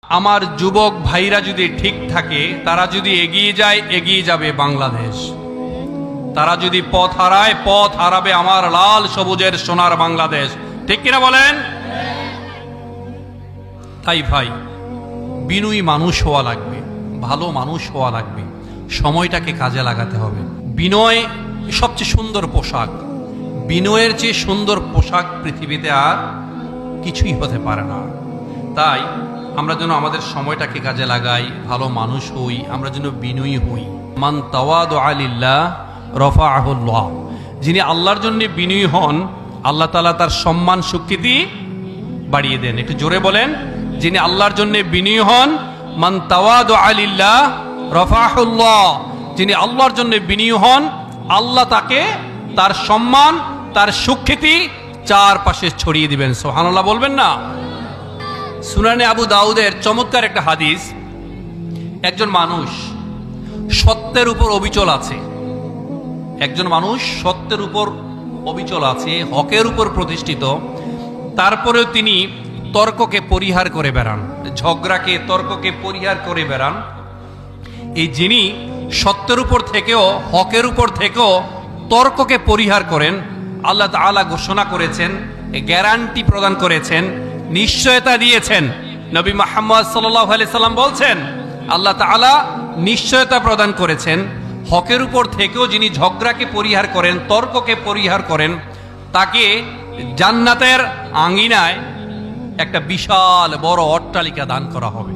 আমার যুবক ভাইরা যদি ঠিক থাকে, তারা যদি এগিয়ে যায়, এগিয়ে যাবে বাংলাদেশ। তারা যদি পথ হারায়, পথ হারাবে আমার লাল সবুজের সোনার বাংলাদেশ। ঠিক কিনা বলেন? তাই ভাই, বিনয়ী মানুষ হওয়া লাগবে, ভালো মানুষ হওয়া লাগবে, সময়টাকে কাজে লাগাতে হবে। বিনয় সবচেয়ে সুন্দর পোশাক। বিনয়ের চেয়ে সুন্দর পোশাক পৃথিবীতে আর কিছুই হতে পারে না। তাই আমরা যেন আমাদের সময়টাকে কাজে লাগাই, ভালো মানুষ হই, আমরা যেন বিনয়ী হই। মান তাওয়াদুআ লিল্লাহ রাফাআহুল্লাহ। যিনি আল্লাহর জন্য বিনয়ী হন, আল্লাহ তাআলা তার সম্মান স্বীকৃতি বাড়িয়ে দেন। একটু জোরে বলেন, যিনি আল্লাহর জন্য বিনয়ী হন, মান তাওয়াদুআ লিল্লাহ রাফাআহুল্লাহ। যিনি আল্লাহর জন্য বিনয়ী হন, আল্লাহ তাকে তার সম্মান, তার স্বীকৃতি চারপাশে ছড়িয়ে দিবেন। সুবহানাল্লাহ বলবেন না? সুনানে আবু দাউদের চমৎকার একটা হাদিস। একজন মানুষ সত্যের উপর অবিচল আছে, একজন মানুষ সত্যের উপর অবিচল আছে, হকের উপর প্রতিষ্ঠিত, তারপরেও তিনি তর্ককে পরিহার করে বেড়ান, ঝগড়াকে, তর্ককে পরিহার করে বেড়ান। এই যিনি সত্যের উপর থেকেও, হকের উপর থেকেও তর্ককে পরিহার করেন, আল্লাহ তাআলা ঘোষণা করেছেন, গ্যারান্টি প্রদান করেছেন, নিশ্চয়তা দিয়েছেন। নবী মুহাম্মদ সাল্লাল্লাহু আলাইহি সাল্লাম বলছেন, আল্লাহ তাআলা নিশ্চয়তা প্রদান করেছেন, হকের উপর থেকেও যিনি ঝগড়াকে পরিহার করেন, তর্ককে পরিহার করেন, তাকে জান্নাতের আঙ্গিনায় একটা বিশাল বড় অট্টালিকা দান করা হবে।